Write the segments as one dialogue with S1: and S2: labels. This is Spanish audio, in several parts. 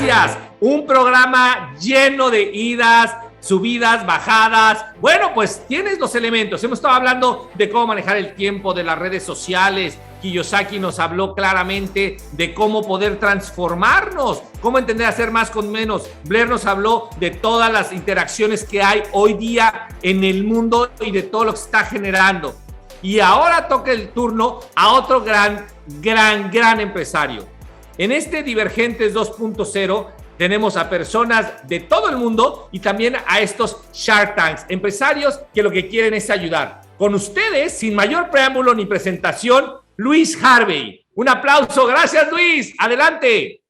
S1: gracias. Un programa lleno de idas, subidas, bajadas. Bueno, pues tienes los elementos. Hemos estado hablando de cómo manejar el tiempo, de las redes sociales. Kiyosaki nos habló claramente de cómo poder transformarnos, cómo entender hacer más con menos. Blair nos habló de todas las interacciones que hay hoy día en el mundo y de todo lo que se está generando. Y ahora toca el turno a otro gran empresario. En este Divergentes 2.0 tenemos a personas de todo el mundo y también a estos Shark Tanks, empresarios que lo que quieren es ayudar. Con ustedes, sin mayor preámbulo ni presentación, Luis Harvey. Un aplauso. Gracias, Luis. Adelante.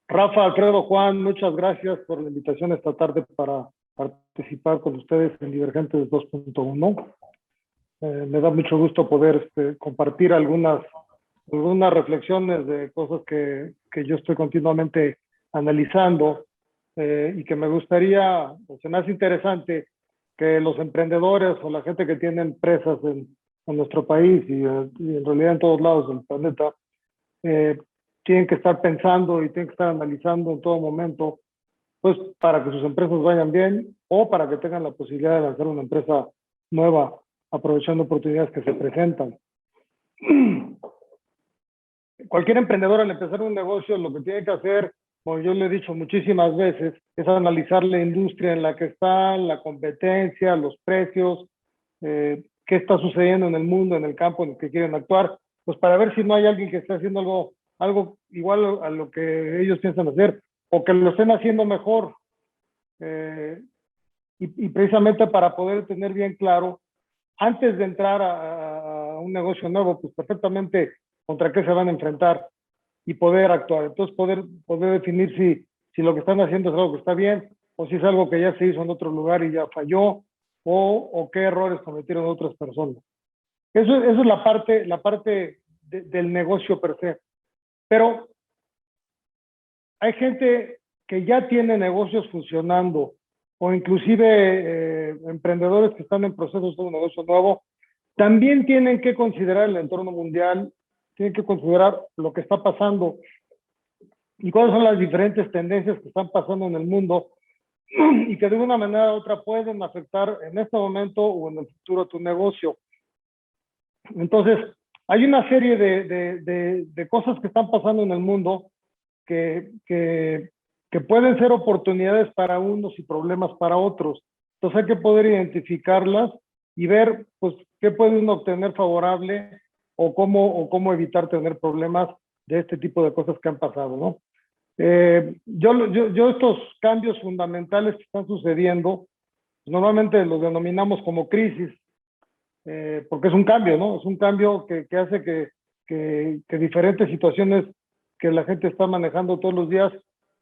S2: Rafa, Alfredo, Juan, muchas gracias por la invitación esta tarde para participar con ustedes en Divergentes 2.1. Me da mucho gusto poder compartir algunas reflexiones de cosas que yo estoy continuamente analizando y que me gustaría, o se me hace interesante que los emprendedores o la gente que tiene empresas en nuestro país y en realidad en todos lados del planeta tienen que estar pensando y tienen que estar analizando en todo momento, pues para que sus empresas vayan bien o para que tengan la posibilidad de lanzar una empresa nueva aprovechando oportunidades que se presentan. Cualquier emprendedor al empezar un negocio lo que tiene que hacer, como yo le he dicho muchísimas veces, es analizar la industria en la que está, la competencia, los precios, qué está sucediendo en el mundo, en el campo en el que quieren actuar, pues para ver si no hay alguien que esté haciendo algo igual a lo que ellos piensan hacer o que lo estén haciendo mejor. Y precisamente para poder tener bien claro, antes de entrar a un negocio nuevo, pues perfectamente contra qué se van a enfrentar y poder actuar. Entonces poder definir si lo que están haciendo es algo que está bien o si es algo que ya se hizo en otro lugar y ya falló o qué errores cometieron otras personas. Eso es la parte del negocio per se. Pero hay gente que ya tiene negocios funcionando o inclusive emprendedores que están en procesos de un negocio nuevo, también tienen que considerar el entorno mundial, tienen que considerar lo que está pasando y cuáles son las diferentes tendencias que están pasando en el mundo y que de una manera u otra pueden afectar en este momento o en el futuro tu negocio. Entonces, hay una serie de cosas que están pasando en el mundo que pueden ser oportunidades para unos y problemas para otros. Entonces hay que poder identificarlas y ver pues, qué puede uno obtener favorable o cómo evitar tener problemas de este tipo de cosas que han pasado, ¿no? Yo estos cambios fundamentales que están sucediendo, normalmente los denominamos como crisis, porque es un cambio, ¿no? Es un cambio que hace que diferentes situaciones que la gente está manejando todos los días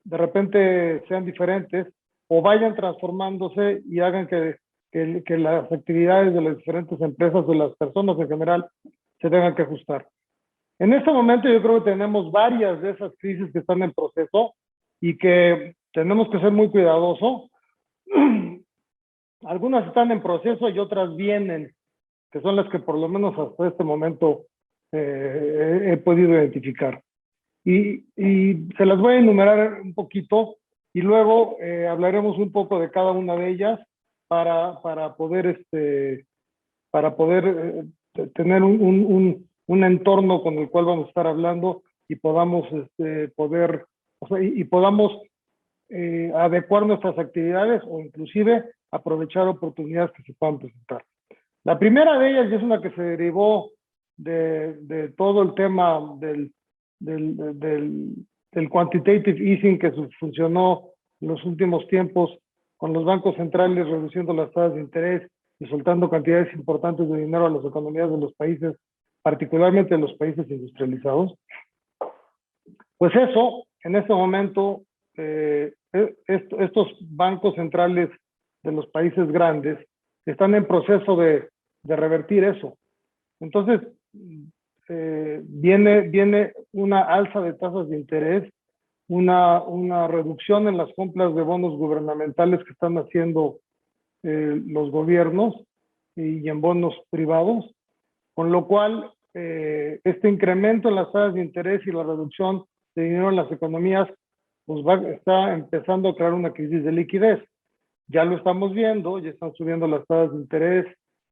S2: de repente sean diferentes o vayan transformándose y hagan que las actividades de las diferentes empresas o las personas en general se tengan que ajustar. En este momento yo creo que tenemos varias de esas crisis que están en proceso y que tenemos que ser muy cuidadosos. Algunas están en proceso y otras vienen, que son las que por lo menos hasta este momento he podido identificar. Y se las voy a enumerar un poquito y luego hablaremos un poco de cada una de ellas para poder tener un entorno con el cual vamos a estar hablando y podamos podamos adecuar nuestras actividades o inclusive aprovechar oportunidades que se puedan presentar. La primera de ellas, y es una que se derivó de todo el tema del quantitative easing que funcionó en los últimos tiempos con los bancos centrales reduciendo las tasas de interés y soltando cantidades importantes de dinero a las economías de los países, particularmente en los países industrializados. Pues eso, en este momento, estos bancos centrales de los países grandes están en proceso de revertir eso. Entonces, viene una alza de tasas de interés, una reducción en las compras de bonos gubernamentales que están haciendo los gobiernos y en bonos privados, con lo cual este incremento en las tasas de interés y la reducción de dinero en las economías pues está empezando a crear una crisis de liquidez. Ya lo estamos viendo, ya están subiendo las tasas de interés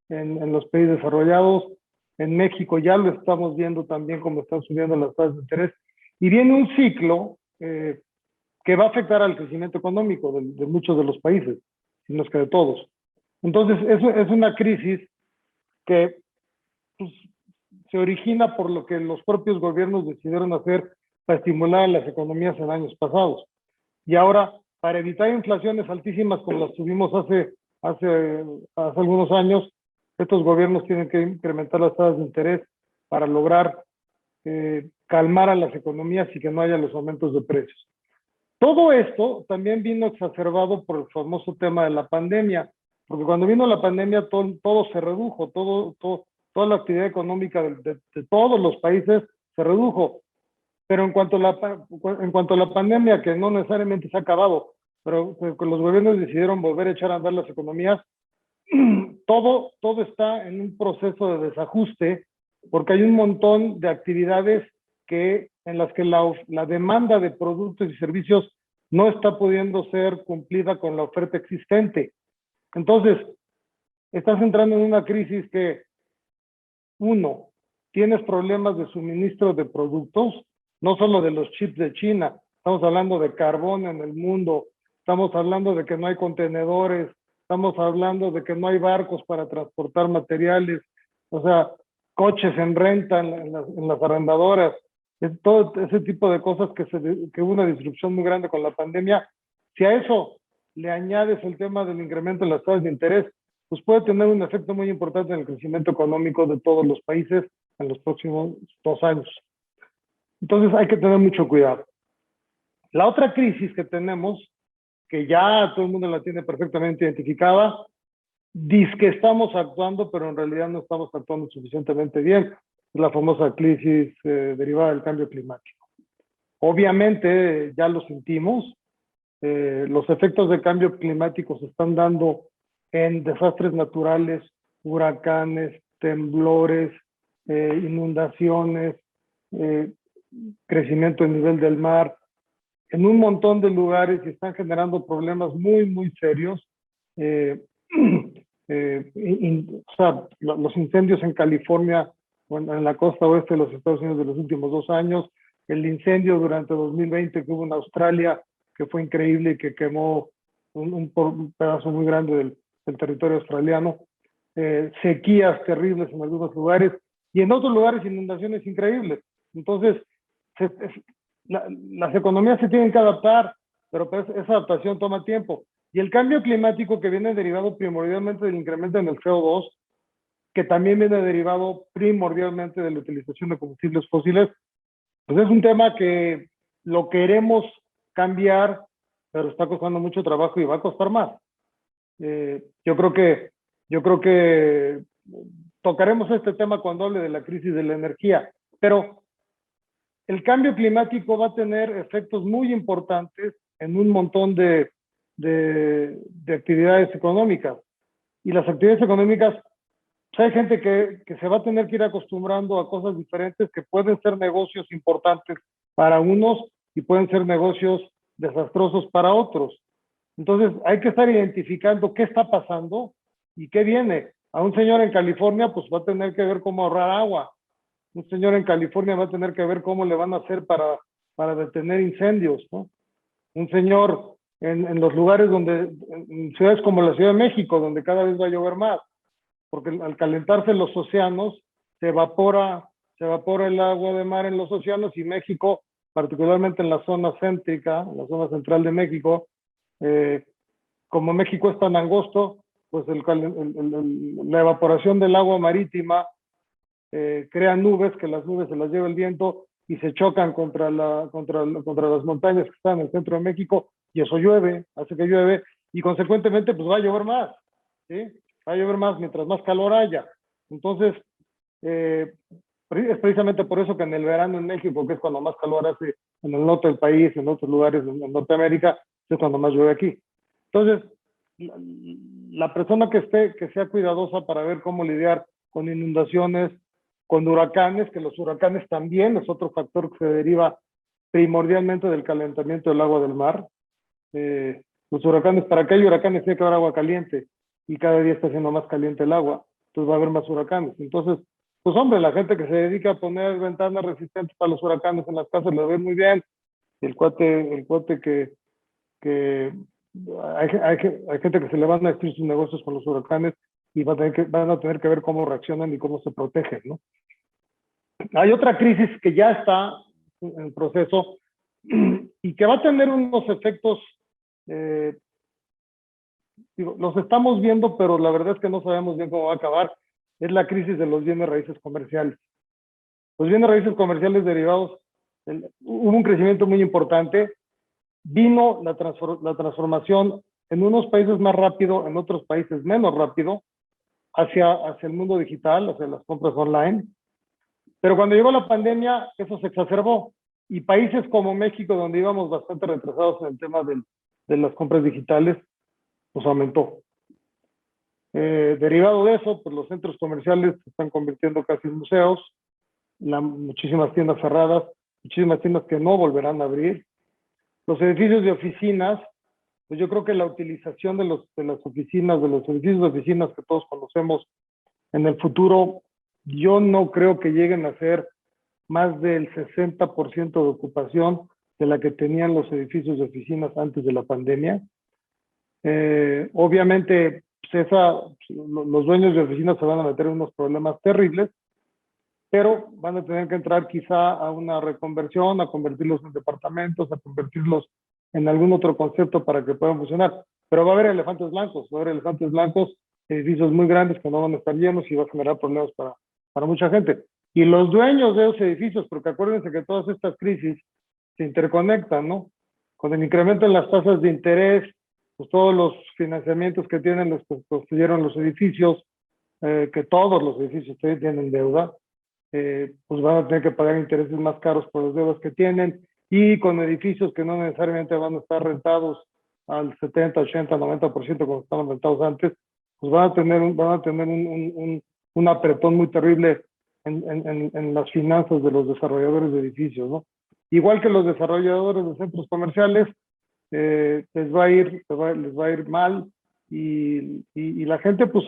S2: en los países desarrollados. En México ya lo estamos viendo también como están subiendo las tasas de interés. Y viene un ciclo que va a afectar al crecimiento económico de muchos de los países, si no es que de todos. Entonces, es una crisis que pues, se origina por lo que los propios gobiernos decidieron hacer para estimular a las economías en años pasados. Y ahora, para evitar inflaciones altísimas como las tuvimos hace algunos años, estos gobiernos tienen que incrementar las tasas de interés para lograr calmar a las economías y que no haya los aumentos de precios. Todo esto también vino exacerbado por el famoso tema de la pandemia, porque cuando vino la pandemia todo se redujo, toda la actividad económica de todos los países se redujo. Pero en cuanto a la pandemia, que no necesariamente se ha acabado, pero los gobiernos decidieron volver a echar a andar las economías, todo está en un proceso de desajuste, porque hay un montón de actividades en las que la demanda de productos y servicios no está pudiendo ser cumplida con la oferta existente. Entonces, estás entrando en una crisis que, uno, tienes problemas de suministro de productos, no solo de los chips de China, estamos hablando de carbón en el mundo, estamos hablando de que no hay contenedores, estamos hablando de que no hay barcos para transportar materiales, o sea, coches en renta en las arrendadoras, todo ese tipo de cosas que hubo una disrupción muy grande con la pandemia. Si a eso le añades el tema del incremento en las tasas de interés, pues puede tener un efecto muy importante en el crecimiento económico de todos los países en los próximos 2 años. Entonces hay que tener mucho cuidado. La otra crisis que tenemos, que ya todo el mundo la tiene perfectamente identificada, dice que estamos actuando, pero en realidad no estamos actuando suficientemente bien. Es la famosa crisis derivada del cambio climático. Obviamente ya lo sentimos. Los efectos del cambio climático se están dando en desastres naturales, huracanes, temblores, inundaciones, crecimiento del nivel del mar, en un montón de lugares y están generando problemas muy, muy serios. O sea, los incendios en California, en la costa oeste de los Estados Unidos de los últimos 2 años, el incendio durante 2020 que hubo en Australia, que fue increíble y que quemó un pedazo muy grande del territorio australiano, sequías terribles en algunos lugares y en otros lugares inundaciones increíbles. Entonces, las economías se tienen que adaptar, pero pues, esa adaptación toma tiempo. Y el cambio climático, que viene derivado primordialmente del incremento en el CO2, que también viene derivado primordialmente de la utilización de combustibles fósiles, pues es un tema que lo queremos cambiar, pero está costando mucho trabajo y va a costar más. Yo creo que tocaremos este tema cuando hable de la crisis de la energía, pero el cambio climático va a tener efectos muy importantes en un montón de actividades económicas. Y las actividades económicas, pues hay gente que se va a tener que ir acostumbrando a cosas diferentes que pueden ser negocios importantes para unos y pueden ser negocios desastrosos para otros. Entonces hay que estar identificando qué está pasando y qué viene. A un señor en California pues va a tener que ver cómo ahorrar agua. Un señor en California va a tener que ver cómo le van a hacer para detener incendios, ¿no? Un señor en los lugares en ciudades como la Ciudad de México, donde cada vez va a llover más, porque al calentarse los océanos se evapora el agua de mar en los océanos y México, particularmente en la zona céntrica, en la zona central de México, como México es tan angosto, pues la evaporación del agua marítima crea nubes, que las nubes se las lleva el viento y se chocan contra las montañas que están en el centro de México y eso llueve, hace que llueve y consecuentemente pues va a llover más, ¿sí? Va a llover más mientras más calor haya. Entonces, es precisamente por eso que en el verano en México, que es cuando más calor hace en el norte del país, en otros lugares en Norteamérica, es cuando más llueve aquí. Entonces, la persona que sea cuidadosa para ver cómo lidiar con inundaciones, con huracanes, que los huracanes también es otro factor que se deriva primordialmente del calentamiento del agua del mar. Los huracanes, para que haya huracanes tiene que haber agua caliente y cada día está siendo más caliente el agua, entonces va a haber más huracanes. Entonces, pues hombre, la gente que se dedica a poner ventanas resistentes para los huracanes en las casas le ve muy bien. El cuate que hay gente que se le van a destruir sus negocios con los huracanes y van a tener que ver cómo reaccionan y cómo se protegen, ¿no? Hay otra crisis que ya está en proceso y que va a tener unos efectos, los estamos viendo, pero la verdad es que no sabemos bien cómo va a acabar. Es la crisis de los bienes raíces comerciales. Los bienes raíces comerciales derivados, hubo un crecimiento muy importante, vino la transformación en unos países más rápido, en otros países menos rápido, hacia el mundo digital, hacia las compras online. Pero cuando llegó la pandemia, eso se exacerbó. Y países como México, donde íbamos bastante retrasados en el tema de las compras digitales, pues aumentó. Derivado de eso, pues los centros comerciales se están convirtiendo casi en museos, muchísimas tiendas cerradas, muchísimas tiendas que no volverán a abrir. Los edificios de oficinas, pues yo creo que la utilización de las oficinas, de los edificios de oficinas que todos conocemos en el futuro, yo no creo que lleguen a ser más del 60% de ocupación de la que tenían los edificios de oficinas antes de la pandemia. Obviamente, pues los dueños de oficinas se van a meter en unos problemas terribles, pero van a tener que entrar quizá a una reconversión, a convertirlos en departamentos, a convertirlos en algún otro concepto para que puedan funcionar. Pero va a haber elefantes blancos, edificios muy grandes que no van a estar llenos y va a generar problemas para mucha gente. Y los dueños de esos edificios, porque acuérdense que todas estas crisis se interconectan, ¿no? Con el incremento en las tasas de interés, pues todos los financiamientos que tienen los que construyeron los edificios, que todos los edificios tienen deuda, pues van a tener que pagar intereses más caros por las deudas que tienen, y con edificios que no necesariamente van a estar rentados al 70, 80, 90% como estaban rentados antes, pues van a tener un apretón muy terrible en las finanzas de los desarrolladores de edificios, ¿no? Igual que los desarrolladores de centros comerciales, les va a ir mal, y la gente, pues,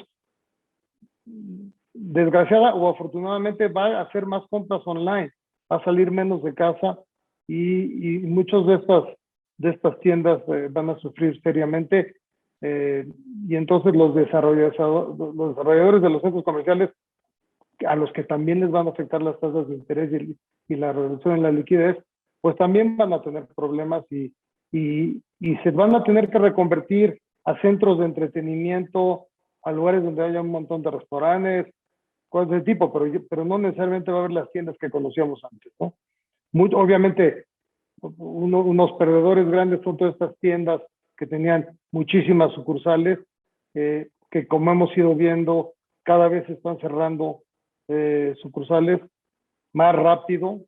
S2: desgraciada o afortunadamente, va a hacer más compras online, va a salir menos de casa, y muchos de estas tiendas van a sufrir seriamente, y entonces los desarrolladores de los centros comerciales, a los que también les van a afectar las tasas de interés y la reducción en la liquidez, pues también van a tener problemas, y se van a tener que reconvertir a centros de entretenimiento, a lugares donde haya un montón de restaurantes, cosas de tipo, pero no necesariamente va a haber las tiendas que conocíamos antes, ¿no? Obviamente, unos perdedores grandes son todas estas tiendas que tenían muchísimas sucursales, que como hemos ido viendo, cada vez se están cerrando sucursales más rápido,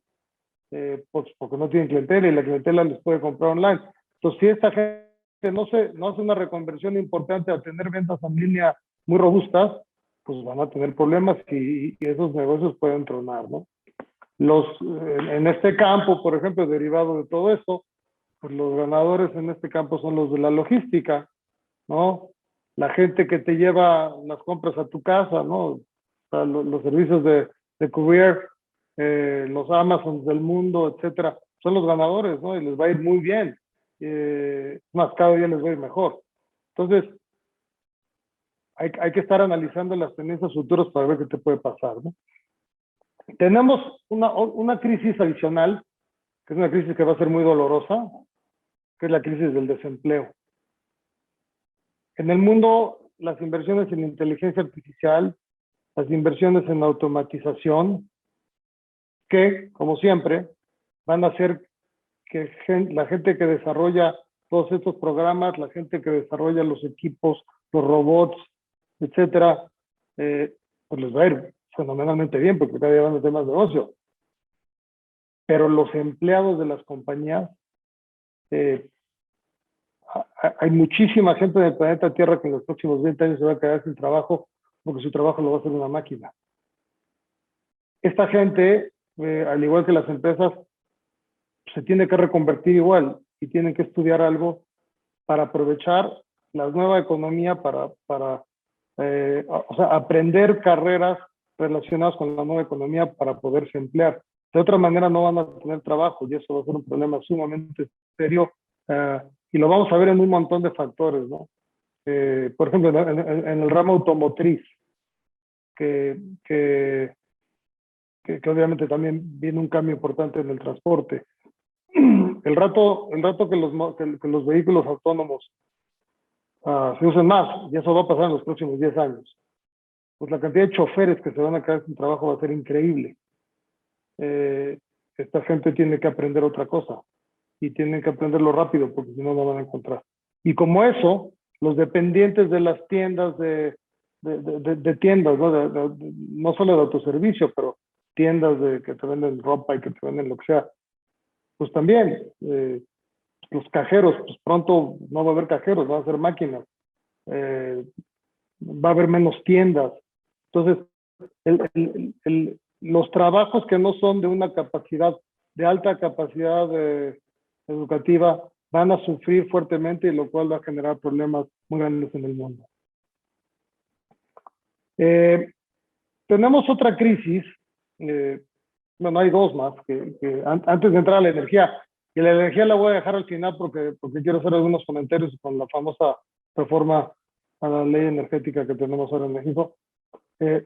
S2: pues porque no tienen clientela, y la clientela les puede comprar online. Entonces, si esta gente no hace una reconversión importante a tener ventas en línea muy robustas, pues van a tener problemas, y esos negocios pueden tronar, ¿no? En este campo, por ejemplo, derivado de todo esto, pues los ganadores en este campo son los de la logística, ¿no? La gente que te lleva las compras a tu casa, ¿no? O sea, los servicios de courier, los Amazons del mundo, etcétera, son los ganadores, ¿no? Y les va a ir muy bien. Más, cada día les va a ir mejor. Entonces, hay que estar analizando las tendencias futuras para ver qué te puede pasar, ¿no? Tenemos una crisis adicional, que es una crisis que va a ser muy dolorosa, que es la crisis del desempleo. En el mundo, las inversiones en inteligencia artificial, las inversiones en automatización, que, como siempre, van a hacer que la gente que desarrolla todos estos programas, la gente que desarrolla los equipos, los robots, etcétera, pues les va a ir fenomenalmente bien, porque cada día van a tener más negocio. Pero los empleados de las compañías, hay muchísima gente en el planeta Tierra que en los próximos 20 años se va a quedar sin trabajo, porque su trabajo lo va a hacer una máquina. Esta gente, al igual que las empresas, se tiene que reconvertir igual y tienen que estudiar algo para aprovechar la nueva economía, o sea, aprender carreras relacionadas con la nueva economía para poderse emplear. De otra manera no van a tener trabajo y eso va a ser un problema sumamente serio, y lo vamos a ver en un montón de factores, ¿no? Por ejemplo, en el ramo automotriz, que, que, que obviamente también viene un cambio importante en el transporte. El rato que los vehículos autónomos se usen más, y eso va a pasar en los próximos 10 años, pues la cantidad de choferes que se van a quedar sin trabajo va a ser increíble. Esta gente tiene que aprender otra cosa y tienen que aprenderlo rápido porque si no, no van a encontrar. Y como eso, los dependientes de las tiendas, de tiendas, ¿no? No solo de autoservicio, pero tiendas que te venden ropa y que te venden lo que sea, pues también los cajeros, pues pronto no va a haber cajeros, va a ser máquinas, va a haber menos tiendas. Entonces, los trabajos que no son de una capacidad, de alta capacidad educativa, van a sufrir fuertemente, y lo cual va a generar problemas muy grandes en el mundo. Tenemos otra crisis, bueno, hay dos más, antes de entrar a la energía, y la energía la voy a dejar al final porque quiero hacer algunos comentarios con la famosa reforma a la ley energética que tenemos ahora en México.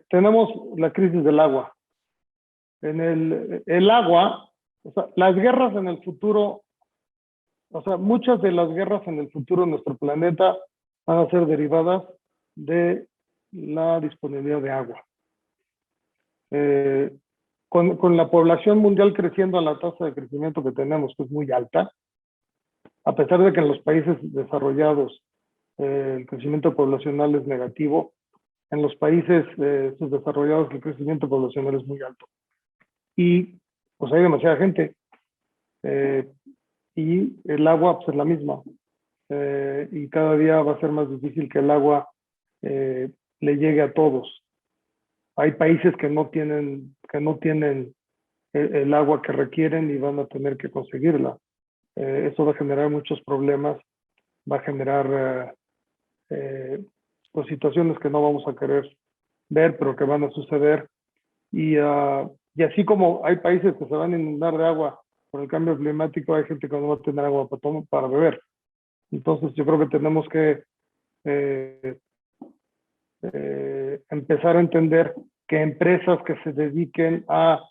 S2: Tenemos la crisis del agua. El agua, o sea, las guerras en el futuro, o sea, muchas de las guerras en el futuro en nuestro planeta van a ser derivadas de la disponibilidad de agua. Con la población mundial creciendo a la tasa de crecimiento que tenemos, que es muy alta, a pesar de que en los países desarrollados el crecimiento poblacional es negativo, en los países subdesarrollados el crecimiento poblacional es muy alto. Y pues hay demasiada gente. Y el agua pues, es la misma. Y cada día va a ser más difícil que el agua le llegue a todos. Hay países que no tienen el agua que requieren y van a tener que conseguirla. Eso va a generar muchos problemas, va a generar pues, situaciones que no vamos a querer ver, pero que van a suceder. Y así como hay países que se van a inundar de agua por el cambio climático, hay gente que no va a tener agua para beber. Entonces yo creo que tenemos que empezar a entender que empresas que se dediquen a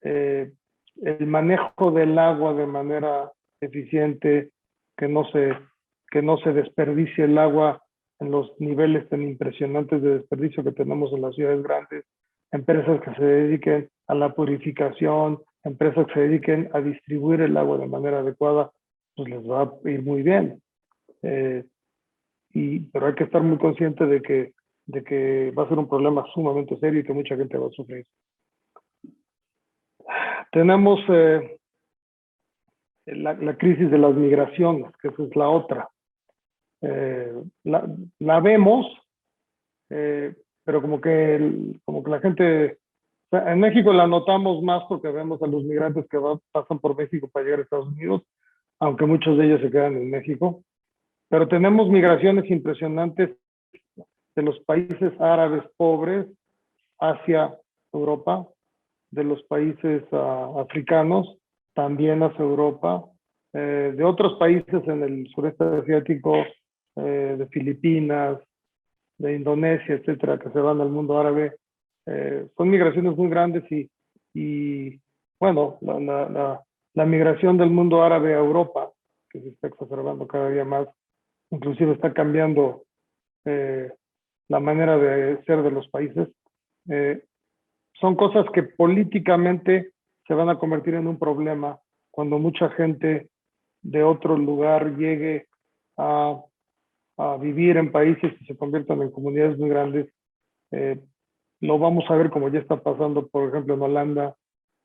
S2: el manejo del agua de manera eficiente, que no se desperdicie el agua en los niveles tan impresionantes de desperdicio que tenemos en las ciudades grandes, empresas que se dediquen a la purificación, empresas que se dediquen a distribuir el agua de manera adecuada, pues les va a ir muy bien. Pero hay que estar muy consciente de que va a ser un problema sumamente serio y que mucha gente va a sufrir. Tenemos la crisis de las migraciones, que esa es la otra. La vemos, pero como que la gente, o sea, en México la notamos más porque vemos a los migrantes que pasan por México para llegar a Estados Unidos, aunque muchos de ellos se quedan en México. Pero tenemos migraciones impresionantes de los países árabes pobres hacia Europa, de los países africanos también hacia Europa, de otros países en el sureste asiático, de Filipinas, de Indonesia, etcétera, que se van al mundo árabe. Son migraciones muy grandes y bueno, la migración del mundo árabe a Europa, que se está exacerbando cada día más, inclusive está cambiando la manera de ser de los países. Son cosas que políticamente se van a convertir en un problema cuando mucha gente de otro lugar llegue a vivir en países y se conviertan en comunidades muy grandes. Lo vamos a ver como ya está pasando, por ejemplo, en Holanda,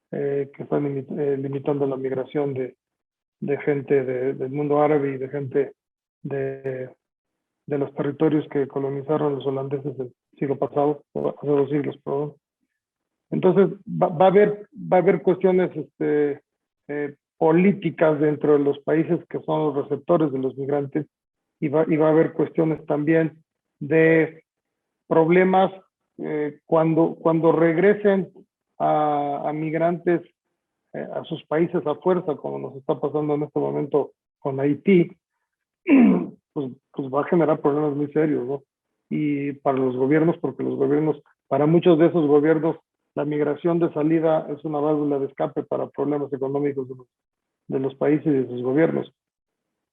S2: que están limitando la migración de gente del mundo árabe y de gente de los territorios que colonizaron los holandeses del siglo pasado, hace 2 siglos, perdón. Entonces va a haber cuestiones políticas dentro de los países que son los receptores de los migrantes, y va a haber cuestiones también de problemas cuando regresen a migrantes a sus países a fuerza, como nos está pasando en este momento con Haití, pues va a generar problemas muy serios, ¿no? Y para los gobiernos, porque los gobiernos, para muchos de esos gobiernos, la migración de salida es una válvula de escape para problemas económicos de los países y de sus gobiernos.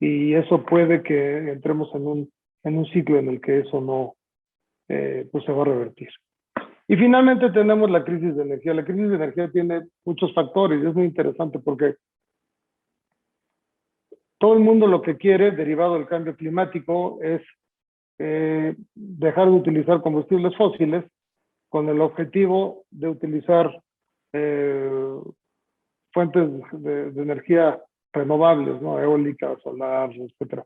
S2: Y eso puede que entremos en un ciclo en el que eso no, pues se va a revertir. Y finalmente tenemos la crisis de energía. La crisis de energía tiene muchos factores y es muy interesante porque todo el mundo lo que quiere, derivado del cambio climático, es dejar de utilizar combustibles fósiles con el objetivo de utilizar fuentes de energía renovables, ¿no? Eólica, solar, etcétera.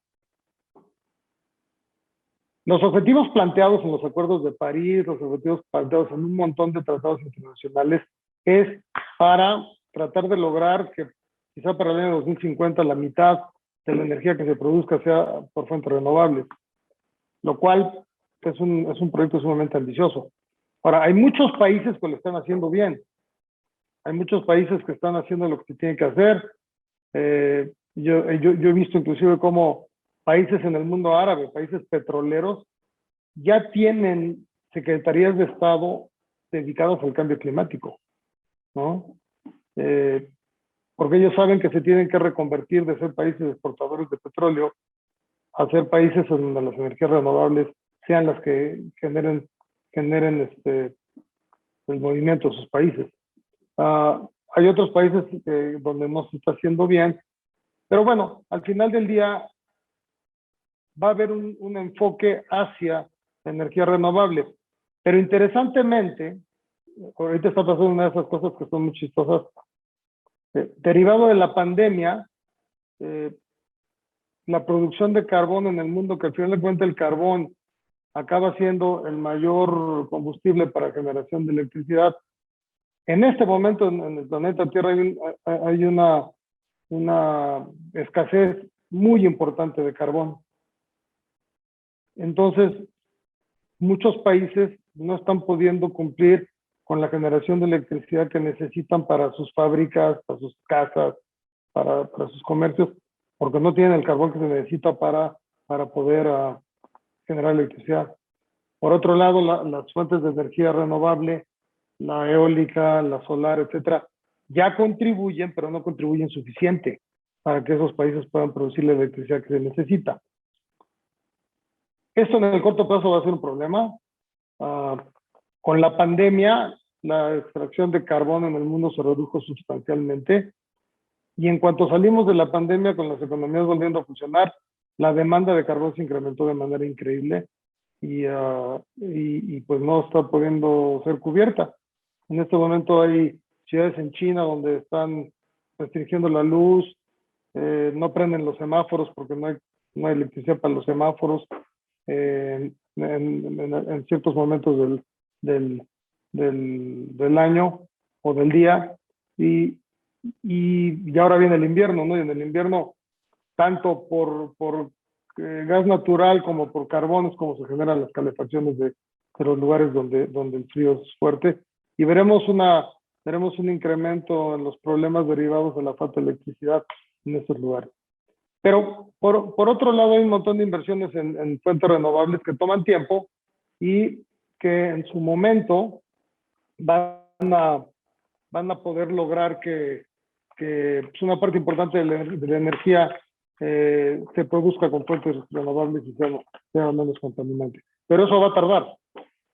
S2: Los objetivos planteados en los acuerdos de París, los objetivos planteados en un montón de tratados internacionales, es para tratar de lograr que quizá para el año 2050 la mitad de la energía que se produzca sea por fuentes renovables, lo cual es un proyecto sumamente ambicioso. Ahora, hay muchos países que lo están haciendo bien. Hay muchos países que están haciendo lo que se tiene que hacer. Yo he visto inclusive cómo países en el mundo árabe, países petroleros, ya tienen secretarías de Estado dedicadas al cambio climático, ¿no? Porque ellos saben que se tienen que reconvertir de ser países exportadores de petróleo a ser países en donde las energías renovables sean las que generen el movimiento de sus países. Hay otros países donde no se está haciendo bien, pero bueno, al final del día va a haber un enfoque hacia la energía renovable. Pero interesantemente, ahorita está pasando una de esas cosas que son muy chistosas. Derivado de la pandemia, la producción de carbón en el mundo, que al final de cuentas el carbón acaba siendo el mayor combustible para generación de electricidad. En este momento en el planeta Tierra hay una escasez muy importante de carbón. Entonces, muchos países no están pudiendo cumplir con la generación de electricidad que necesitan para sus fábricas, para sus casas, para sus comercios, porque no tienen el carbón que se necesita para poder generar electricidad. Por otro lado, las fuentes de energía renovable, la eólica, la solar, etcétera, ya contribuyen, pero no contribuyen suficiente para que esos países puedan producir la electricidad que se necesita. Esto en el corto plazo va a ser un problema. Con la pandemia, la extracción de carbón en el mundo se redujo sustancialmente. Y en cuanto salimos de la pandemia, con las economías volviendo a funcionar, la demanda de carbón se incrementó de manera increíble y pues no está pudiendo ser cubierta. En este momento hay ciudades en China donde están restringiendo la luz, no prenden los semáforos porque no hay electricidad para los semáforos en ciertos momentos del año o del día. Y ahora viene el invierno, ¿no? Y en el invierno, tanto por gas natural como por carbón es como se generan las calefacciones de los lugares donde el frío es fuerte. Y veremos un incremento en los problemas derivados de la falta de electricidad en estos lugares. Pero por otro lado hay un montón de inversiones en fuentes renovables que toman tiempo y que en su momento van a poder lograr que pues una parte importante de la energía se produzca con fuentes renovables y sea menos contaminante. Pero eso va a tardar.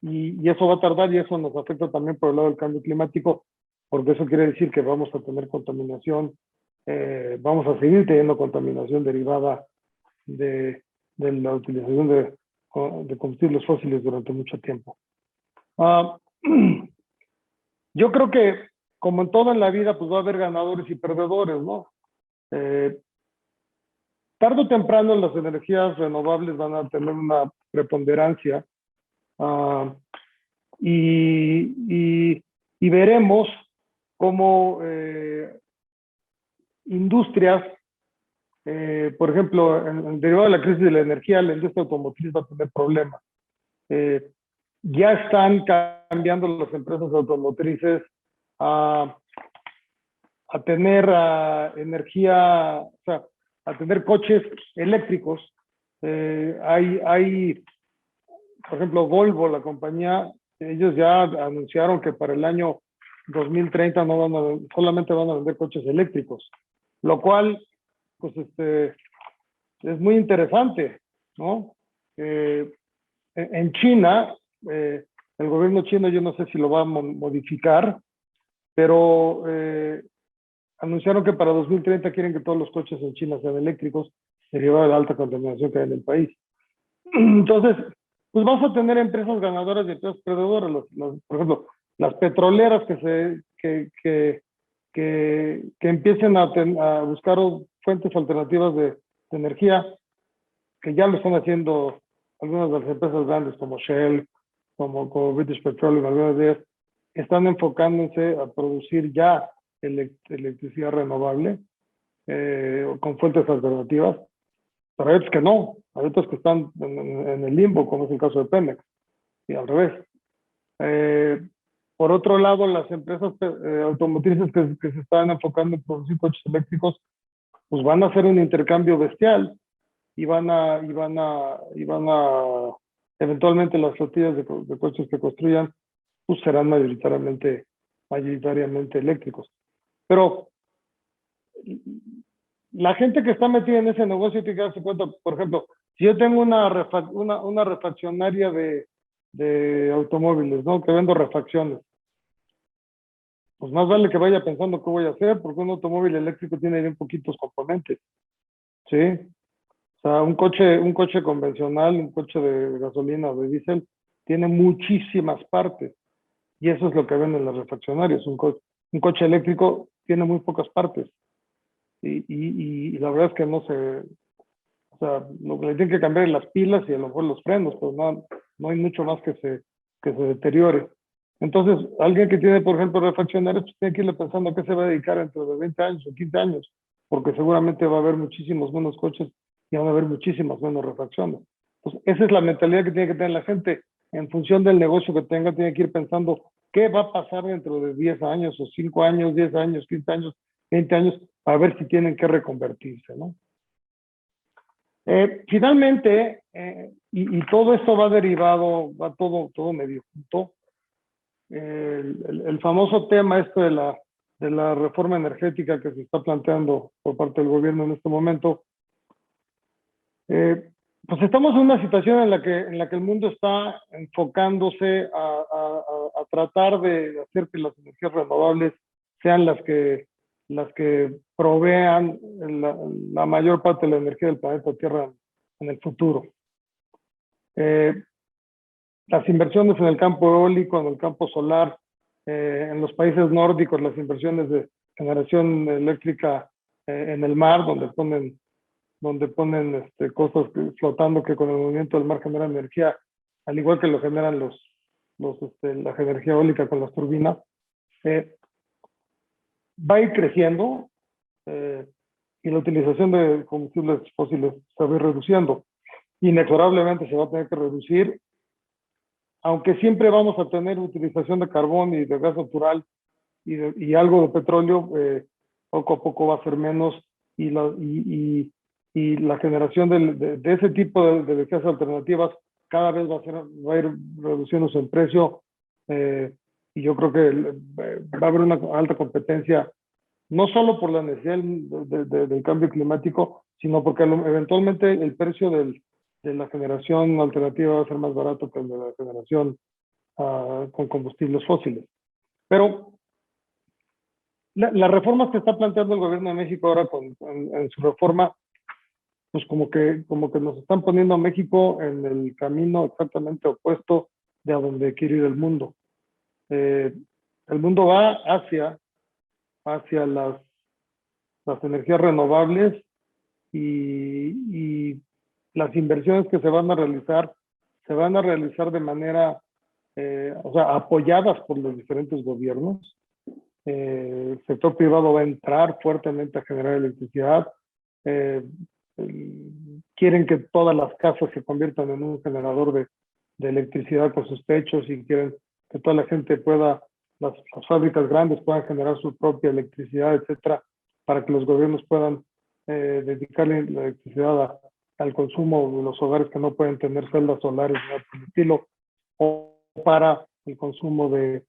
S2: Y eso va a tardar y eso nos afecta también por el lado del cambio climático, porque eso quiere decir que vamos a tener contaminación, vamos a seguir teniendo contaminación derivada de la utilización de combustibles fósiles durante mucho tiempo. Yo creo que, como en todo en la vida, pues va a haber ganadores y perdedores, ¿no? Tarde o temprano las energías renovables van a tener una preponderancia y veremos cómo industrias, por ejemplo, derivado de la crisis de la energía, la industria automotriz va a tener problemas. Ya están cambiando las empresas automotrices a tener energía, o sea, a tener coches eléctricos. Hay, por ejemplo, Volvo, la compañía, ellos ya anunciaron que para el año 2030 solamente van a vender coches eléctricos, lo cual, pues, es muy interesante, ¿no? En China, el gobierno chino, yo no sé si lo va a modificar, pero anunciaron que para 2030 quieren que todos los coches en China sean eléctricos, derivado de la alta contaminación que hay en el país. Entonces, pues vas a tener empresas ganadoras y empresas perdedoras. Por ejemplo, las petroleras que empiecen a buscar fuentes alternativas de energía, que ya lo están haciendo algunas de las empresas grandes como Shell, como British Petroleum, algunas de ellas, están enfocándose a producir ya electricidad renovable con fuentes alternativas, pero hay otros que no, hay otros que están en el limbo, como es el caso de Pemex, y al revés. Por otro lado, las empresas automotrices que se están enfocando en producir coches eléctricos, pues van a hacer un intercambio bestial y van a eventualmente las flotillas de coches que construyan, pues serán mayoritariamente eléctricos. Pero la gente que está metida en ese negocio tiene que darse cuenta, por ejemplo, si yo tengo una refaccionaria de automóviles, ¿no? Que vendo refacciones, pues más vale que vaya pensando qué voy a hacer, porque un automóvil eléctrico tiene bien poquitos componentes, ¿sí? O sea, un coche convencional, un coche de gasolina o de diésel, tiene muchísimas partes. Y eso es lo que ven en las refaccionarias. Un coche eléctrico tiene muy pocas partes. Y la verdad es que no se... O sea, lo que le tienen que cambiar es las pilas y a lo mejor los frenos, pero no hay mucho más que se deteriore. Entonces, alguien que tiene, por ejemplo, refaccionarios, pues tiene que irle pensando a qué se va a dedicar dentro de 20 años o 15 años, porque seguramente va a haber muchísimos menos coches y van a haber muchísimas menos refacciones. Pues esa es la mentalidad que tiene que tener la gente. En función del negocio que tenga, tiene que ir pensando qué va a pasar dentro de 10 años o 5 años, 10 años, 15 años, 20 años, para ver si tienen que reconvertirse, ¿no? Finalmente, y todo esto va derivado, va todo medio junto. El famoso tema de la reforma energética que se está planteando por parte del gobierno en este momento, pues estamos en una situación en la que el mundo está enfocándose a tratar de hacer que las energías renovables sean las que provean la mayor parte de la energía del planeta Tierra en el futuro. Las inversiones en el campo eólico, en el campo solar, en los países nórdicos, las inversiones de generación eléctrica en el mar, donde ponen cosas flotando que con el movimiento del mar generan energía, al igual que lo generan la energía eólica con las turbinas, va a ir creciendo y la utilización de combustibles fósiles se va a ir reduciendo. Inexorablemente se va a tener que reducir, aunque siempre vamos a tener utilización de carbón y de gas natural y algo de petróleo, poco a poco va a ser menos y la generación de ese tipo de energías alternativas cada vez va a ir reduciéndose en precio, y yo creo que va a haber una alta competencia, no solo por la necesidad del cambio climático, sino porque eventualmente el precio de la generación alternativa va a ser más barato que el de la generación con combustibles fósiles. Pero las reformas que está planteando el gobierno de México ahora en su reforma, pues como que nos están poniendo a México en el camino exactamente opuesto de a donde quiere ir el mundo. El mundo va hacia las energías renovables y las inversiones que se van a realizar de manera, o sea, apoyadas por los diferentes gobiernos, El sector privado va a entrar fuertemente a generar electricidad. Eh, quieren que todas las casas se conviertan en un generador de electricidad con sus techos y quieren que toda la gente pueda, las fábricas grandes puedan generar su propia electricidad, etcétera, para que los gobiernos puedan dedicarle la electricidad al consumo de los hogares que no pueden tener celdas solares ni nada por el estilo, o para el consumo de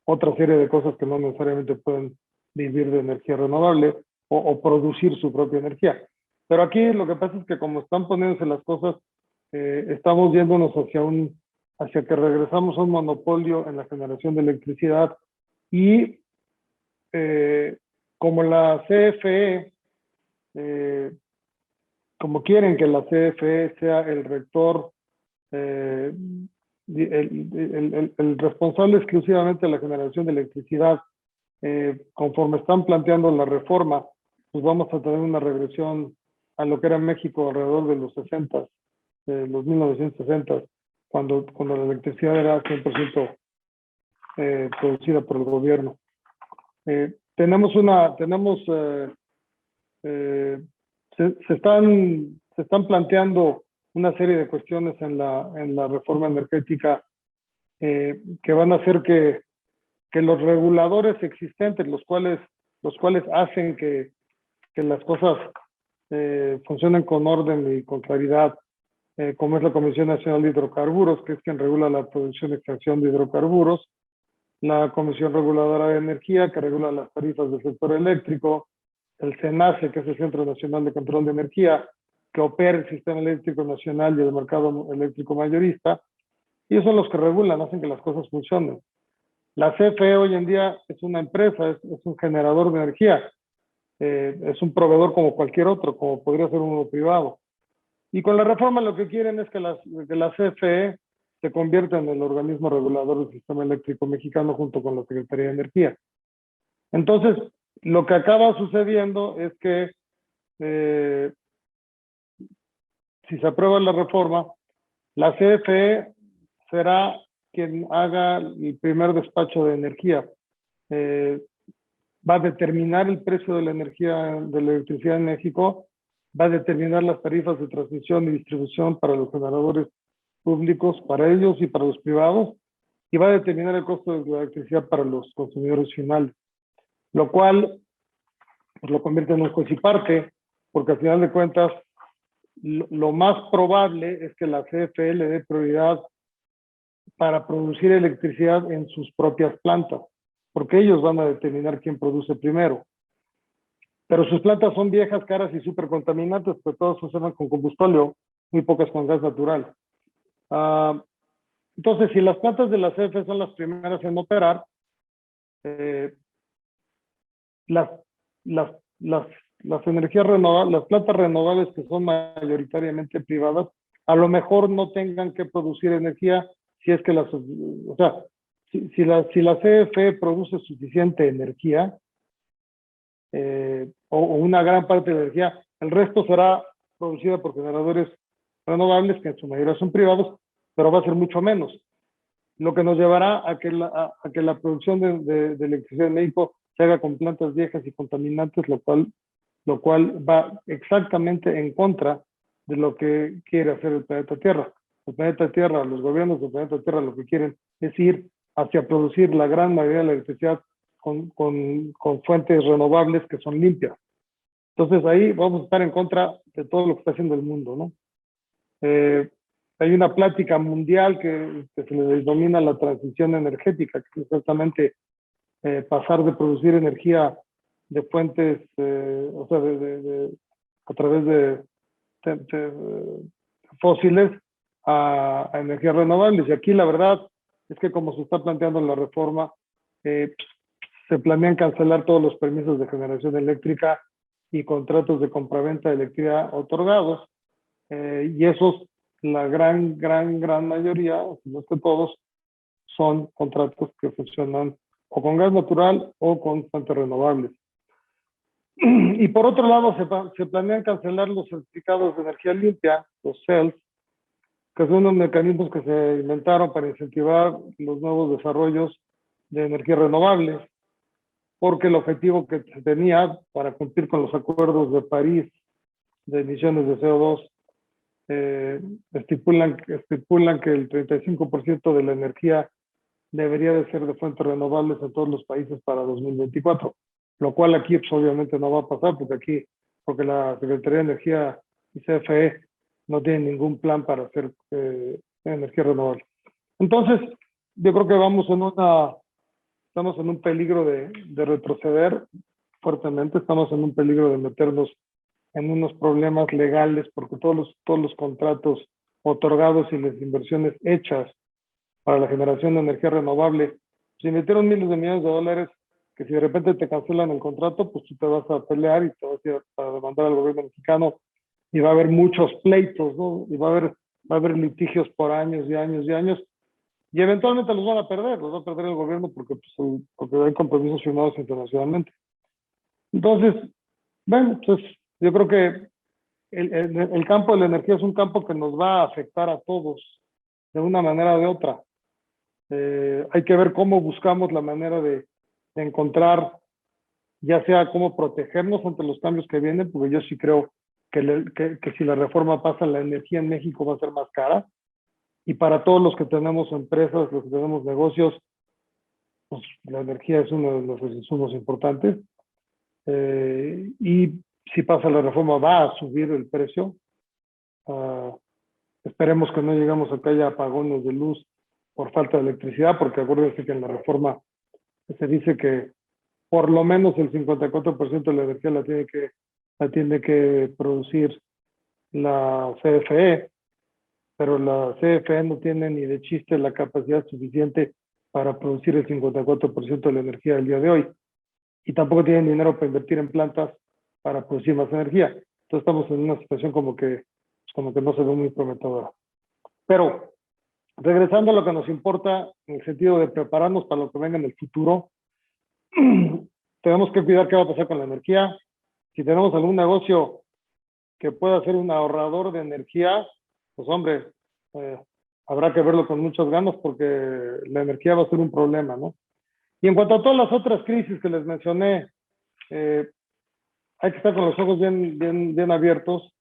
S2: otra serie de cosas que no necesariamente pueden vivir de energía renovable o producir su propia energía. Pero aquí lo que pasa es que como están poniéndose las cosas, estamos yéndonos hacia que regresamos a un monopolio en la generación de electricidad y como la CFE, como quieren que la CFE sea el rector, el responsable exclusivamente de la generación de electricidad, conforme están planteando la reforma, pues vamos a tener una regresión a lo que era México alrededor de los 60, los 1960, cuando la electricidad era 100% producida por el gobierno. Se están planteando una serie de cuestiones en la reforma energética que van a hacer que los reguladores existentes, los cuales hacen que las cosas funcionen con orden y con claridad, como es la Comisión Nacional de Hidrocarburos, que es quien regula la producción y extracción de hidrocarburos, la Comisión Reguladora de Energía, que regula las tarifas del sector eléctrico, el CENACE, que es el Centro Nacional de Control de Energía, que opera el Sistema Eléctrico Nacional y el mercado eléctrico mayorista, y esos son los que regulan, hacen que las cosas funcionen. La CFE hoy en día es una empresa, es un generador de energía, es un proveedor como cualquier otro, como podría ser uno privado. Y con la reforma lo que quieren es que la CFE se convierta en el organismo regulador del sistema eléctrico mexicano junto con la Secretaría de Energía. Entonces, lo que acaba sucediendo es que si se aprueba la reforma, la CFE será quien haga el primer despacho de energía. Va a determinar el precio de la energía, de la electricidad en México, va a determinar las tarifas de transmisión y distribución para los generadores públicos, para ellos y para los privados, y va a determinar el costo de la electricidad para los consumidores finales, lo cual pues, lo convierte en un juez y parte, porque al final de cuentas lo más probable es que la CFE le dé prioridad para producir electricidad en sus propias plantas, porque ellos van a determinar quién produce primero. Pero sus plantas son viejas, caras y súper contaminantes, pues todas funcionan con combustóleo, muy pocas con gas natural. Entonces, si las plantas de la CFE son las primeras en operar, las energías renovables, las plantas renovables que son mayoritariamente privadas, a lo mejor no tengan que producir energía si es que o sea, si la CFE produce suficiente energía, o una gran parte de la energía, el resto será producida por generadores renovables, que en su mayoría son privados, pero va a ser mucho menos. Lo que nos llevará a que la producción de electricidad en México se haga con plantas viejas y contaminantes, lo cual va exactamente en contra de lo que quiere hacer el planeta Tierra. El planeta Tierra, los gobiernos del planeta Tierra lo que quieren es ir hacia producir la gran mayoría de la electricidad con fuentes renovables que son limpias. Entonces ahí vamos a estar en contra de todo lo que está haciendo el mundo, ¿no? Hay una plática mundial que se le denomina la transición energética, que es exactamente pasar de producir energía de fuentes, o sea, a través de fósiles a energías renovables. Y aquí la verdad es que como se está planteando en la reforma, se planean cancelar todos los permisos de generación eléctrica y contratos de compraventa de electricidad otorgados, y esos, la gran mayoría, si no es que todos, son contratos que funcionan o con gas natural o con fuentes renovables. Y por otro lado, se planean cancelar los certificados de energía limpia, los CELS, que son unos mecanismos que se inventaron para incentivar los nuevos desarrollos de energías renovables. porque el objetivo que se tenía para cumplir con los acuerdos de París de emisiones de CO2 estipulan que el 35% de la energía debería de ser de fuentes renovables en todos los países para 2024, lo cual aquí pues, obviamente no va a pasar porque la Secretaría de Energía y CFE no tienen ningún plan para hacer energía renovable. Entonces, yo creo que estamos en un peligro de retroceder fuertemente, estamos en un peligro de meternos en unos problemas legales porque todos los contratos otorgados y las inversiones hechas para la generación de energía renovable, se invirtieron miles de millones de dólares que si de repente te cancelan el contrato, pues tú te vas a pelear y te vas a ir a demandar al gobierno mexicano y va a haber muchos pleitos, ¿no? Y va a haber litigios por años y años y años y eventualmente los va a perder el gobierno porque hay compromisos firmados internacionalmente. Entonces, bueno, pues yo creo que el campo de la energía es un campo que nos va a afectar a todos de una manera o de otra. Hay que ver cómo buscamos la manera de encontrar, ya sea cómo protegernos ante los cambios que vienen, porque yo sí creo que si la reforma pasa, la energía en México va a ser más cara. Y para todos los que tenemos empresas, los que tenemos negocios, pues la energía es uno de los insumos importantes. Y si pasa la reforma, va a subir el precio. Esperemos que no lleguemos a que haya apagones de luz por falta de electricidad, porque acuérdense que en la reforma se dice que por lo menos el 54% de la energía la tiene que producir la CFE, pero la CFE no tiene ni de chiste la capacidad suficiente para producir el 54% de la energía del día de hoy. Y tampoco tienen dinero para invertir en plantas para producir más energía. Entonces estamos en una situación como que no se ve muy prometedora. Pero regresando a lo que nos importa, en el sentido de prepararnos para lo que venga en el futuro, tenemos que cuidar qué va a pasar con la energía. Si tenemos algún negocio que pueda ser un ahorrador de energía, pues hombre, habrá que verlo con muchas ganas porque la energía va a ser un problema, ¿no? Y en cuanto a todas las otras crisis que les mencioné, hay que estar con los ojos bien abiertos,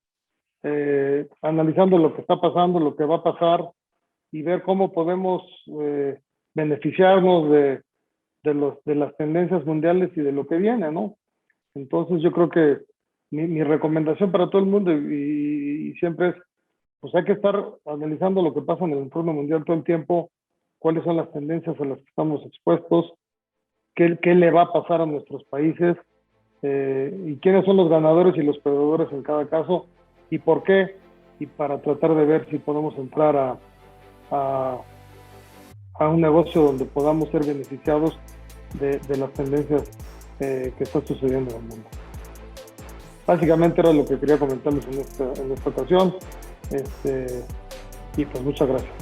S2: analizando lo que está pasando, lo que va a pasar y ver cómo podemos beneficiarnos de las tendencias mundiales y de lo que viene, ¿no? Entonces yo creo que mi recomendación para todo el mundo y siempre es, pues hay que estar analizando lo que pasa en el entorno mundial todo el tiempo, cuáles son las tendencias a las que estamos expuestos, qué le va a pasar a nuestros países y quiénes son los ganadores y los perdedores en cada caso y por qué, y para tratar de ver si podemos entrar a un negocio donde podamos ser beneficiados de las tendencias que están sucediendo en el mundo. Básicamente era lo que quería comentarles en esta ocasión y pues muchas gracias.